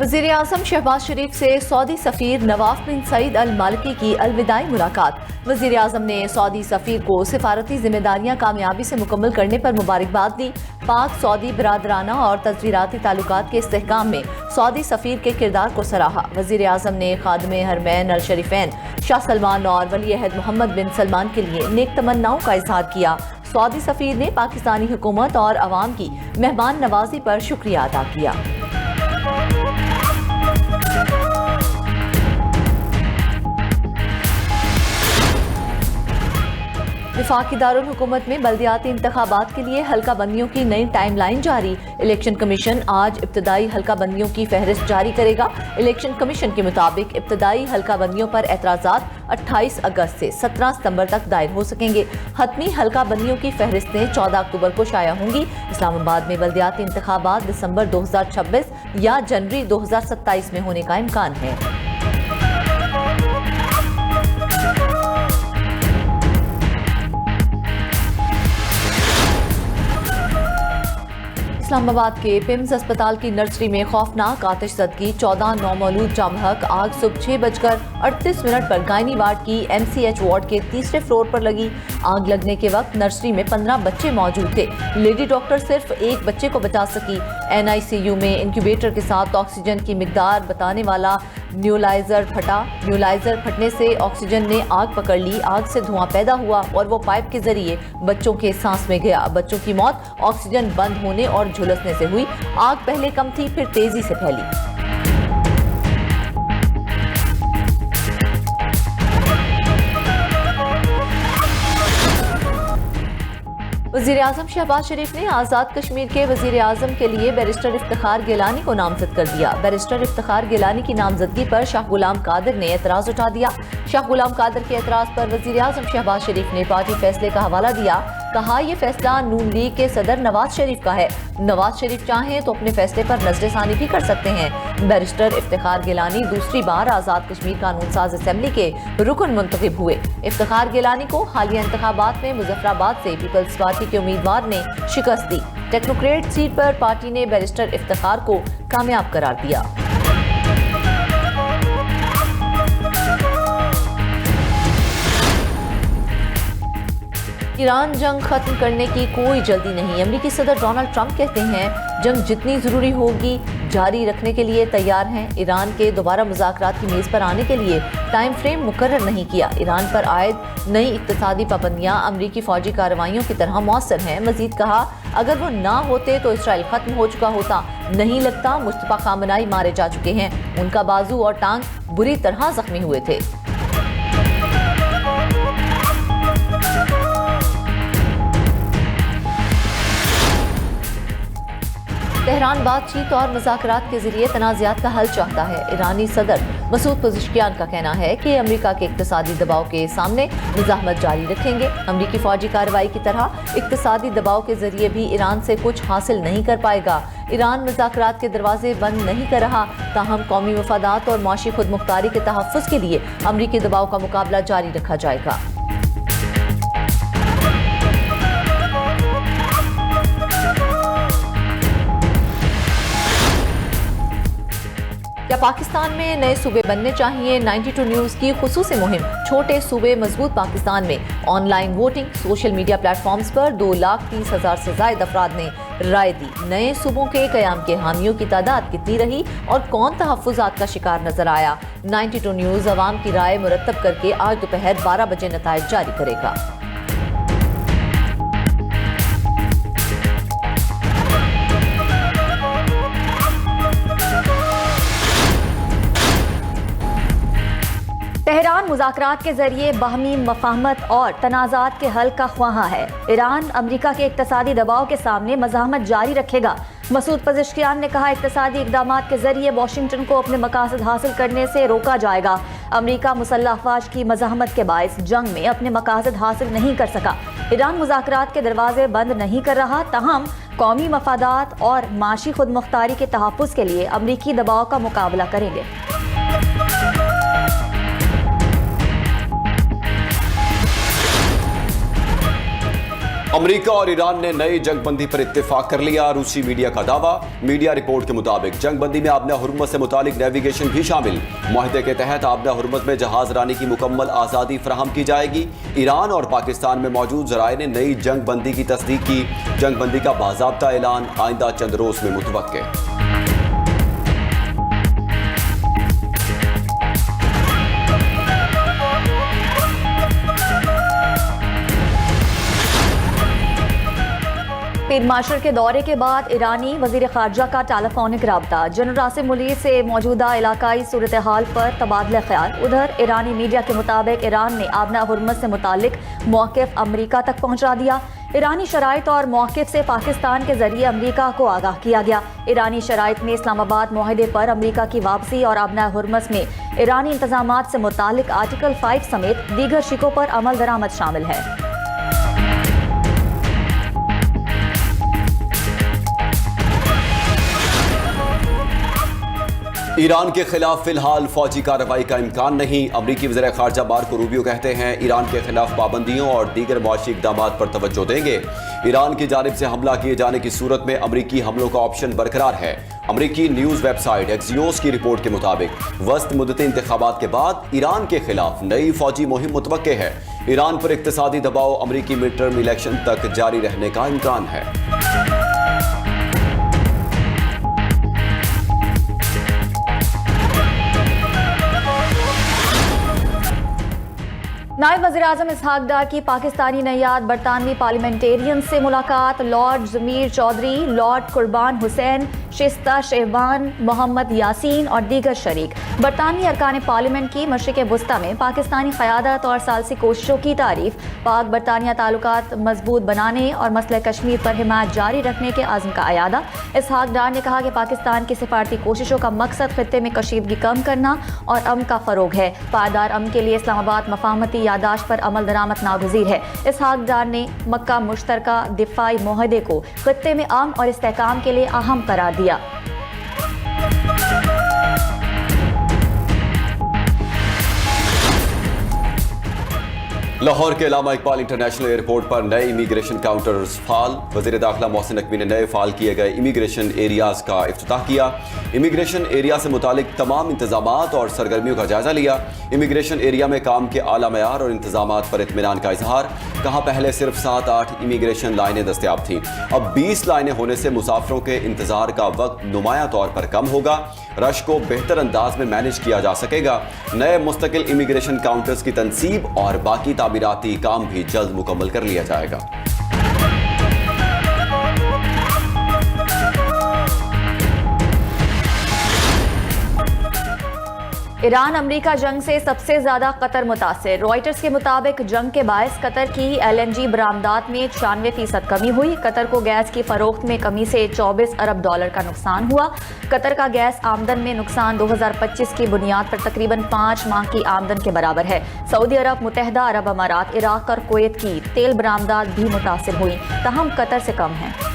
वज़ीर आज़म शहबाज शरीफ से सऊदी सफ़ीर नवाफ बिन सईद अल मालिकी की अलविदाई मुलाकात। वज़ीर आज़म ने सऊदी सफ़ीर को सिफारती जिम्मेदारियां कामयाबी से मुकम्मल करने पर मुबारकबाद दी। पाक सऊदी बरादराना और तस्वीराती ताल्लुकात के इस्तेहकाम में सऊदी सफ़ीर के किरदार को सराहा। वज़ीर आज़म ने खादिम हरमैन अल शरीफैन शाह सलमान और वली अहद मोहम्मद बिन सलमान के लिए नेक तमन्नाओं का इजहार किया। सऊदी सफ़ीर ने पाकिस्तानी हुकूमत और अवाम की मेहमान नवाजी पर शुक्रिया अदा किया। वफाकी दारुल हुकूमत में बल्दियाती इंतखाबात के लिए हल्का बंदियों की नई टाइम लाइन जारी। इलेक्शन कमीशन आज इब्तदाई हल्का बंदियों की फहरिस्त जारी करेगा। इलेक्शन कमीशन के मुताबिक इब्तदाई हल्का बंदियों पर एतराज़ात 28 अगस्त से 17 सितंबर तक दायर हो सकेंगे। हतमी हल्का बंदियों की फहरिस्तें 14 अक्टूबर को शाया होंगी। इस्लामाबाद में बल्दियाती इंतखाबात दिसंबर 2026 या जनवरी 2027 में होने का इम्कान है। इस्लामाबाद के पिम्स अस्पताल की नर्सरी में खौफनाक आतिशज़दगी। 14 नौमौलूद जामहक आग सुबह 6:38 पर गायनी वार्ड की MCH वार्ड के तीसरे फ्लोर पर लगी। आग लगने के वक्त नर्सरी में 15 बच्चे मौजूद थे। लेडी डॉक्टर सिर्फ एक बच्चे को बचा सकी। NICU में इंक्यूबेटर के साथ ऑक्सीजन की मिकदार बताने वाला न्यूलाइजर फटा। न्यूलाइजर फटने से ऑक्सीजन ने आग पकड़ ली। आग से धुआं पैदा हुआ और वो पाइप के जरिए बच्चों के सांस में गया। बच्चों की मौत ऑक्सीजन बंद होने और झुलसने से हुई। आग पहले कम थी, फिर तेजी से फैली। वज़ीर आज़म शहबाज शरीफ ने आज़ाद कश्मीर के वज़ीर आज़म के लिए बैरिस्टर इफ्तिखार गिलानी को नामजद कर दिया। बैरिस्टर इफ्तिखार गिलानी की नामजदगी पर शाह गुलाम कादिर ने एतराज़ उठा दिया। शाह गुलाम कादिर के एतराज़ पर वज़ीर आज़म शहबाज शरीफ ने पार्टी फैसले का हवाला दिया। कहा, यह फैसला नून लीग के सदर नवाज शरीफ का है। नवाज शरीफ चाहें तो अपने फैसले पर नज़रसानी भी कर सकते हैं। बैरिस्टर इफ्तिखार गिलानी दूसरी बार आज़ाद कश्मीर कानून साज असेंबली के रुकन मुंतखब हुए। इफ्तिखार गिलानी को हालिया इंतखाबात में मुजफ्फराबाद से पीपल्स पार्टी के उम्मीदवार ने शिकस्त दी। टेक्नोक्रेट सीट पर पार्टी ने बैरिस्टर इफ्तिखार को कामयाब करार दिया। ईरान जंग खत्म करने की कोई जल्दी नहीं। अमेरिकी सदर डोनाल्ड ट्रंप कहते हैं जंग जितनी जरूरी होगी जारी रखने के लिए तैयार हैं। ईरान के दोबारा मुज़ाकरात की मेज़ पर आने के लिए टाइम फ्रेम मुकर्रर नहीं किया। ईरान पर आयद नई इक़्तिसादी पाबंदियां अमरीकी फौजी कार्रवाइयों की तरह मौसर हैं। मजीद कहा, अगर वो ना होते तो इसराइल खत्म हो चुका होता। नहीं लगता मुस्तफा खामनाई मारे जा चुके हैं। उनका बाजू और टांग बुरी तरह जख्मी हुए थे। तेहरान बातचीत और मुज़ाकरात के जरिए तनाज़ात का हल चाहता है। ईरानी सदर मसूद पज़ेश्कियान का कहना है कि अमेरिका के इक़्तिसादी दबाव के सामने मुज़ाहमत जारी रखेंगे। अमेरिकी फौजी कार्रवाई की तरह इक़्तिसादी दबाव के जरिए भी ईरान से कुछ हासिल नहीं कर पाएगा। ईरान मुज़ाकरात के दरवाजे बंद नहीं कर रहा, ताहम कौमी मफादात और माशी खुदमुख्तारी के तहफ़्फ़ुज़ के लिए अमेरिकी दबाव का मुकाबला जारी रखा जाएगा। क्या पाकिस्तान में नए सूबे बनने चाहिए? 92 न्यूज़ की खुसूसी मुहिम छोटे सूबे मजबूत पाकिस्तान में online voting. Social media platforms पर 2,30,000 से ज्यादा अफराद ने राय दी। नए सूबों के कयाम के हामियों की तादाद कितनी रही और कौन तहफ़्फ़ुज़ात का शिकार नजर आया? 92 न्यूज़ अवाम की राय मुरतब करके आज दोपहर 12 बजे नताइज जारी करेगा। तेहरान मुज़ाकरात के जरिए बाहमी मफाहमत और तनाज़ात के हल का ख्वाहा है। ईरान अमेरिका के इक़्तिसादी दबाव के सामने मज़ाहमत जारी रखेगा। मसूद पज़ेश्कियान ने कहा, इक़्तिसादी इक़दामात के जरिए वाशिंगटन को अपने मकासद हासिल करने से रोका जाएगा। अमेरिका मुसल्लह अफ़वाज की मज़ाहमत के बायस जंग में अपने मकासद हासिल नहीं कर सका। ईरान मुज़ाकरात के दरवाजे बंद नहीं कर रहा, ताहम कौमी मफादात और माशी खुदमुख्तारी के तहफ़्फ़ुज़ के लिए अमेरिकी दबाव का मुकाबला करेंगे। अमेरिका और ईरान ने नई जंगबंदी पर इत्तेफाक कर लिया। रूसी मीडिया का दावा। मीडिया रिपोर्ट के मुताबिक जंगबंदी में आबना हुर्मुज़ से मुतालिक नेविगेशन भी शामिल। मुआहदे के तहत आबना हुर्मुज़ में जहाज रानी की मुकम्मल आज़ादी फराहम की जाएगी। ईरान और पाकिस्तान में मौजूद ज़राए ने नई जंगबंदी की तस्दीक की। जंगबंदी का बाज़ाब्ता ऐलान आइंदा चंद रोज़ में मुतवक्के। पीर माशर के दौरे के बाद ईरानी वजीर खारजा का टेलीफोनिक राब्ता। जनरल आसिम मुनीर से मौजूदा इलाकाई सूरत हाल पर तबादला ख्याल। उधर ईरानी मीडिया के मुताबिक ईरान ने आबना हुर्मुज़ से मुतालिक मौक़िफ़ अमरीका तक पहुँचा दिया। ईरानी शराइत और मौक़िफ़ से पाकिस्तान के जरिए अमरीका को आगाह किया गया। ईरानी शराइत में इस्लामाबाद मुआहदे पर अमरीका की वापसी और आबना हुर्मुज़ में ईरानी इंतज़ामात से मुतालिक आर्टिकल 5 समेत दीगर शिकों पर अमल दरामद शामिल है। ईरान के खिलाफ फिलहाल फौजी कार्रवाई का इम्कान नहीं। अमरीकी वज़ीर ख़ारजा मार्को रूबियो कहते हैं ईरान के खिलाफ पाबंदियों और दीगर मुआशी इक़दामात पर तवज्जो देंगे। ईरान की जानिब से हमला किए जाने की सूरत में अमरीकी हमलों का ऑप्शन बरकरार है। अमरीकी न्यूज़ वेबसाइट एक्सियोस की रिपोर्ट के मुताबिक वस्त मुद्दती इंतखाबात के बाद ईरान के खिलाफ नई फौजी मुहिम मुतवक्के है। ईरान पर इक़्तिसादी दबाव अमरीकी मिड टर्म इलेक्शन तक जारी रहने का इम्कान है। नायब वज़ीर-ए-आज़म इसहाक डार की पाकिस्तानी नैयाद बरतानवी पार्लियामेंटेरियन से मुलाकात। लॉर्ड ज़मीर चौधरी, लॉर्ड कुर्बान हुसैन, शिस्ता शहबान, मोहम्मद यासीन और दीगर शरीक। बरतानवी अरकान पार्लियामेंट की मशरिक़ वुस्ता में पाकिस्तानी क़यादत और सालसी कोशिशों की तारीफ। पाक बरतानिया ताल्लुकात मजबूत बनाने और मसले कश्मीर पर हिमायत जारी रखने के आज़म का अयादा। इसहाक डार ने कहा कि पाकिस्तान की सिफारती कोशिशों का मकसद खित्ते में कशीदगी कम करना और अमन का फ़रोग है। पायदार अमन के लिए इस्लामाबाद मफाहमती यादाश्त पर अमल दरामद नागुज़ीर है। इसहाक डार ने मक्का मुश्तरका दिफाई मुआहदे को खित्ते में अमन और इस्तेहकाम के लिए अहम करार दिया। लाहौर के अल्लामा इकबाल इंटरनेशनल एयरपोर्ट पर नए इमिग्रेशन काउंटर्स फाल। वज़ीर दाखिला मोहसिन नकवी ने नए फाल किए गए इमिग्रेशन एरियाज का इफ्तिताह किया। इमिग्रेशन एरिया से मुतालिक तमाम इंतजामात और सरगर्मियों का जायजा लिया। इमिग्रेशन एरिया में काम के आला मयार और इंतजामात पर इत्मीनान का इजहार। कहा पहले सिर्फ 7-8 इमिग्रेशन लाइनें दस्तयाब थीं, अब 20 लाइनें होने से मुसाफिरों के इंतजार का वक्त नुमाया तौर पर कम होगा। रश को बेहतर अंदाज में मैनेज किया जा सकेगा। नए मुस्तकिल इमिग्रेशन काउंटर्स की तनसीब और बाकी तामीराती काम भी जल्द मुकम्मल कर लिया जाएगा। ईरान अमरीका जंग से सबसे ज्यादा कतर मुतासिर। रॉयटर्स के मुताबिक जंग के बायस कतर की LNG बरामदात में 96% कमी हुई। कतर को गैस की फरोख्त में कमी से $24 अरब का नुकसान हुआ। कतर का गैस आमदन में नुकसान 2025 की बुनियाद पर तकरीबन 5 माह की आमदन के बराबर है। सऊदी अरब, मुत्तहदा अरब अमारात, इराक और कुवैत की तेल बरामदात भी मुतासिर हुई, तहम कतर से कम है।